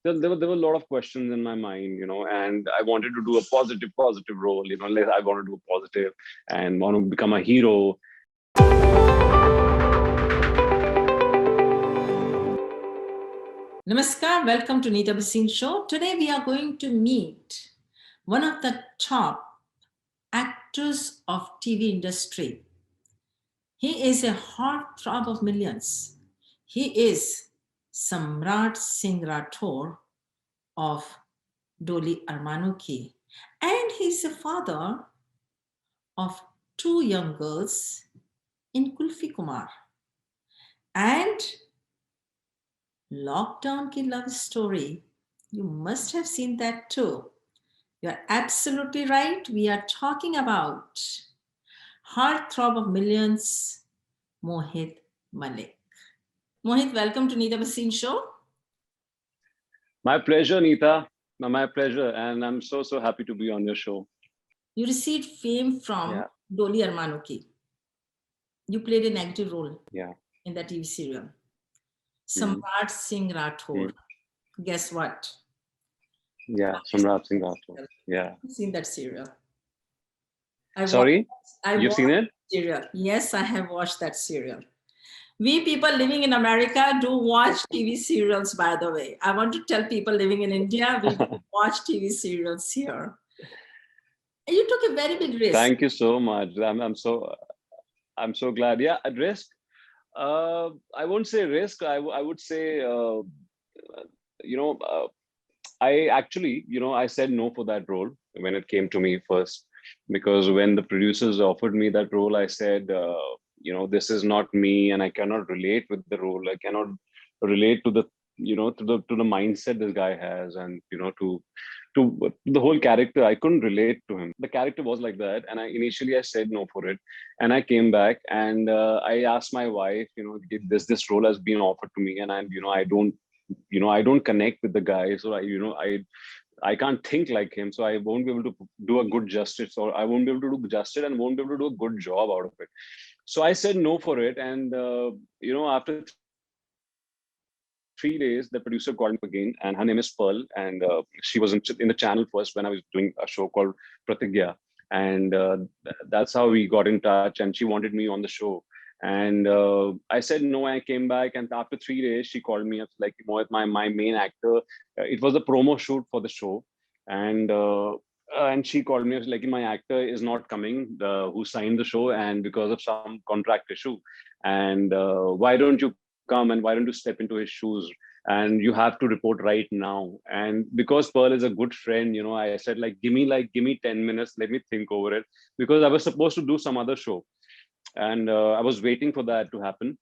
there were a lot of questions in my mind, and I wanted to do a positive role, like I want to do a positive and want to become a hero. Namaskar, welcome to Neeta Bhasin Show. Today we are going to meet one of the top actors of TV industry. He is a heartthrob of millions. He is Samrat Singh Rathore of Doli Armanu and he's the father of two young girls in Kulfi Kumar. And Lockdown Ki Love Story, you must have seen that too. You're absolutely right. We are talking about heartthrob of millions, Mohit Malik. Mohit, welcome to Neeta Bhasin Show. My pleasure, Neeta. My pleasure, and I'm so happy to be on your show. You received fame from Yeah, Doli Armanu. You played a negative role yeah. in that TV serial. Mm, Samrat Singh Rathore. mm. Guess what? Yeah, Samrat Singh Rathore. Yeah. I've seen that serial. I watched, Sorry, I you've watched seen it? that serial. Yes, I have watched that serial. We people living in America do watch TV serials, by the way. I want to tell people living in India, we do watch TV serials here. You took a very big risk. Thank you so much. I'm so glad. Yeah, at risk. I won't say risk. I would say, you know, uh, I actually, I said no for that role when it came to me first, because when the producers offered me that role, I said, this is not me, and I cannot relate with the role. I cannot relate to the mindset this guy has, and to the whole character. I couldn't relate to him. The character was like that, and I said no for it, and I came back and I asked my wife, this role has been offered to me, and I don't connect with the guy, so I can't think like him, so I won't be able to do a good justice, or I won't be able to do justice and won't be able to do a good job out of it. So I said no for it, and after 3 days, the producer called me again, and her name is Pearl, and she was in the channel first when I was doing a show called Pratigya, and that's how we got in touch, and she wanted me on the show. And I said no. I came back, and after 3 days, she called me up like, Mohit, my main actor. It was a promo shoot for the show, and she called me like, my actor is not coming, who signed the show, and because of some contract issue, and why don't you come and why don't you step into his shoes, and you have to report right now. And because Pearl is a good friend, I said like, give me 10 minutes, let me think over it, because I was supposed to do some other show, and I was waiting for that to happen.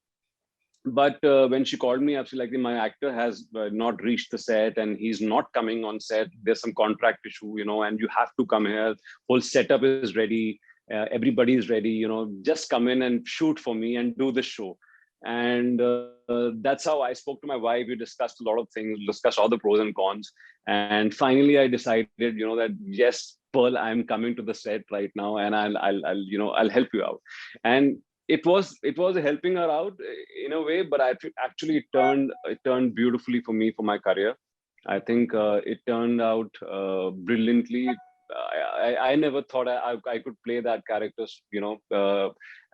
But when she called me up, she like, my actor has not reached the set, and he's not coming on set. There's some contract issue, and you have to come here. Whole setup is ready. Everybody is ready. Just come in and shoot for me and do the show. And that's how I spoke to my wife. We discussed a lot of things, discussed all the pros and cons, and finally I decided, that yes, Pearl, I'm coming to the set right now, and I'll help you out. And it was helping her out in a way, but actually it turned beautifully for me, for my career. I think it turned out brilliantly. I never thought I could play that character,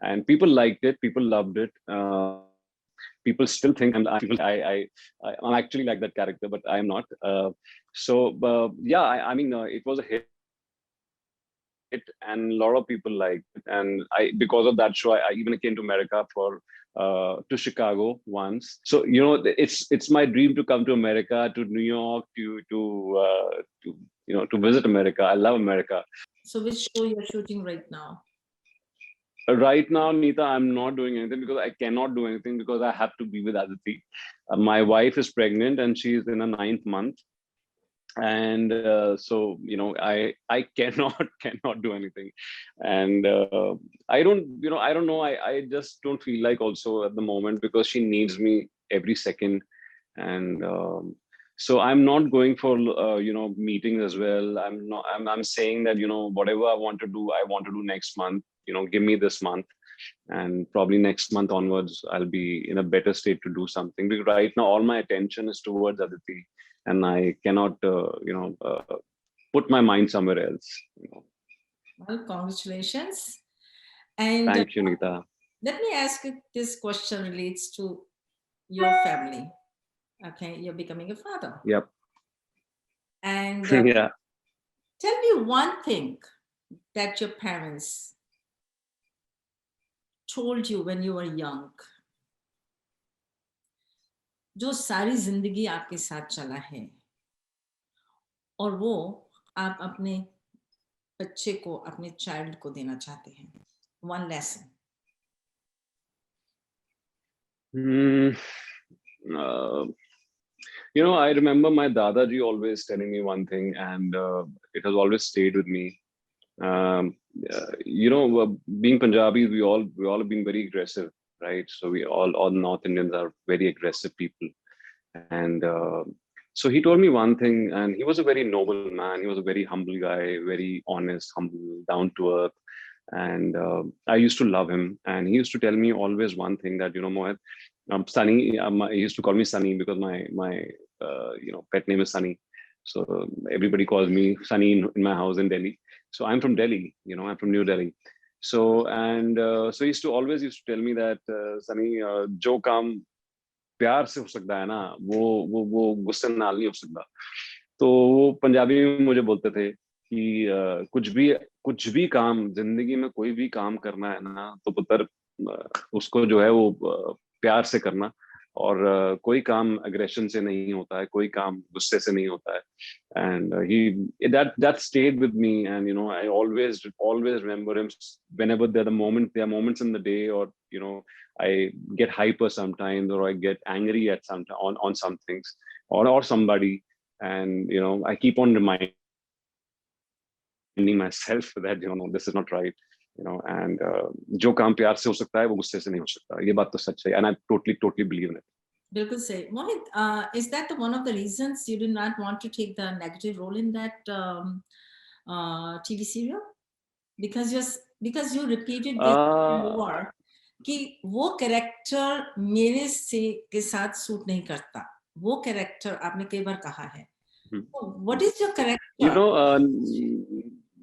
and people liked it, people loved it. People still think I'm actually like that character, but I am not. Yeah, it was a hit, and a lot of people liked it, and because of that show, I even came to America to Chicago once. So it's my dream to come to America, to New York, to visit America. I love America. So, which show you're shooting right now? Right now, Neeta, I'm not doing anything because I cannot do anything because I have to be with Aditi. My wife is pregnant and she is in her ninth month, and so I cannot cannot do anything, and I don't know. I just don't feel like also at the moment, because she needs me every second, and so I'm not going for meetings as well. I'm saying that whatever I want to do, I want to do next month. Give me this month, and probably next month onwards I'll be in a better state to do something, because right now all my attention is towards Aditi. and I cannot, put my mind somewhere else. Well, congratulations. And Thank you, Nita. let me ask you, this question relates to your family. Okay, you're becoming a father. Yep. And Yeah. tell me one thing that your parents told you when you were young, जो सारी जिंदगी आपके साथ चला है, और वो आप अपने बच्चे को, अपने चाइल्ड को देना चाहते हैं. One lesson. I remember my Dadaji always telling me one thing, and it has always stayed with me. Being Punjabis, we all have been very aggressive, right? So we all North Indians are very aggressive people, and so he told me one thing, and he was a very noble man. He was a very humble guy, very honest, humble, down to earth, and I used to love him. And he used to tell me always one thing, that Mohit, Sunny. He used to call me Sunny because my pet name is Sunny. So everybody calls me Sunny in my house in Delhi. So I'm from Delhi. I'm from New Delhi. So so he used to tell me that Sunny, jo kaam प्यार से हो सकता है ना, वो गुस्से नाल नहीं हो सकता. तो वो पंजाबी में मुझे बोलते थे कि कुछ भी काम जिंदगी में, कोई भी काम करना है ना, तो पुत्र उसको जो है वो प्यार से करना, और कोई काम अग्रेशन से नहीं होता है, कोई काम गुस्से से नहीं होता है. And that stayed with me, and I always remember him whenever there are moments in the day, or I get hyper sometimes, or I get angry at on some things, or somebody, and I keep on reminding myself that no, this is not right. And जो काम प्यार से हो सकता है वो गुस्से से नहीं हो सकता. ये बात तो सच है, and I totally believe in it. बिल्कुल सही. Mohit, is that one of the reasons you did not want to take the negative role in that TV serial? Because you repeated this before, कि वो character मेरे से के साथ suit नहीं करता. वो कैरेक्टर आपने कई बार कहा है. So what is your character?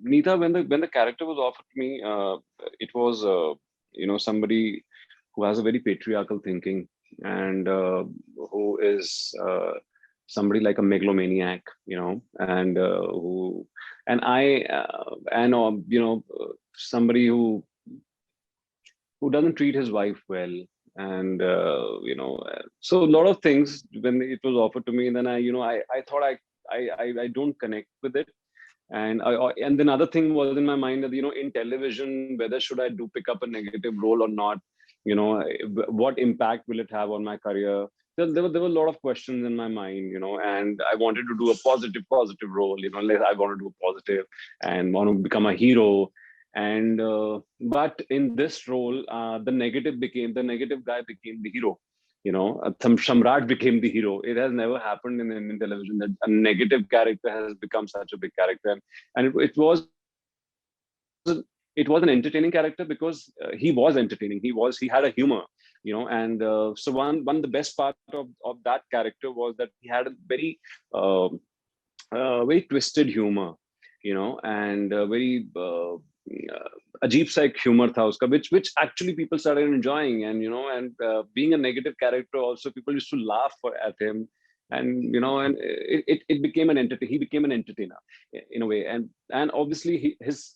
Nita, when the character was offered to me, it was somebody who has a very patriarchal thinking, and who is somebody like a megalomaniac, and somebody who doesn't treat his wife well, and so a lot of things when it was offered to me, and then I thought I don't connect with it. And then other thing was in my mind that in television, whether should I pick up a negative role or not, what impact will it have on my career? There were a lot of questions in my mind, and I wanted to do a positive role, like I want to do a positive and want to become a hero. And but in this role, the negative guy became the hero. Shamrat became the hero. It has never happened in Indian television that a negative character has become such a big character, and it was an entertaining character because he was entertaining. He had a humor, and so one the best part of that character was that he had a very very twisted humor, and very अजीब सा एक humor था उसका, which actually people started enjoying, and being a negative character also, people used to laugh at him, and and it became he became an entertainer in a way, and obviously his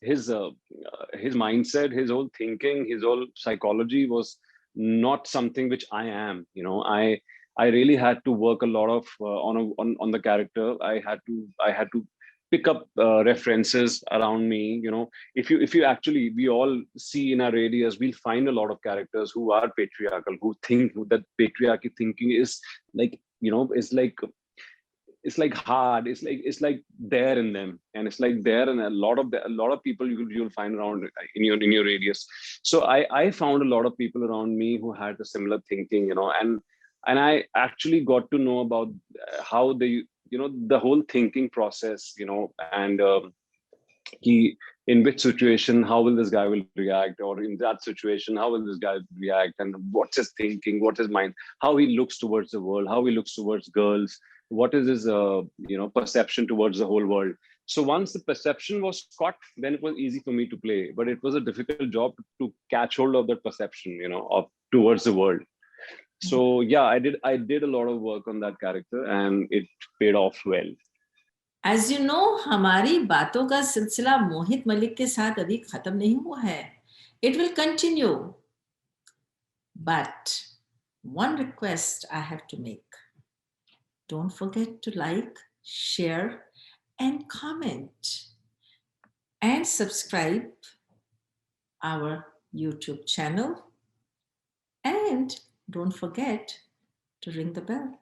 mindset, his whole thinking, his whole psychology was not something which I am. I really had to work a lot of on the character. I had to pick up references around me. If you actually, we all see in our radius, we'll find a lot of characters who are patriarchal, who think that patriarchy thinking is like, it's like hard, it's like there in them, and it's like there in a lot of people you'll find around in your radius. So I found a lot of people around me who had a similar thinking, and I actually got to know about how they, the whole thinking process, and in which situation, how will this guy will react, or in that situation, how will this guy react, and what's his thinking, what's his mind, how he looks towards the world, how he looks towards girls, what is his perception towards the whole world. So once the perception was caught, then it was easy for me to play, but it was a difficult job to catch hold of that perception, of towards the world. So yeah, I did a lot of work on that character, and it paid off well. As you know, हमारी बातों का सिलसिला मोहित मलिक के साथ अभी खत्म नहीं हुआ है. It will continue. But one request I have to make. Don't forget to like, share, and comment. And subscribe our YouTube channel. And don't forget to ring the bell.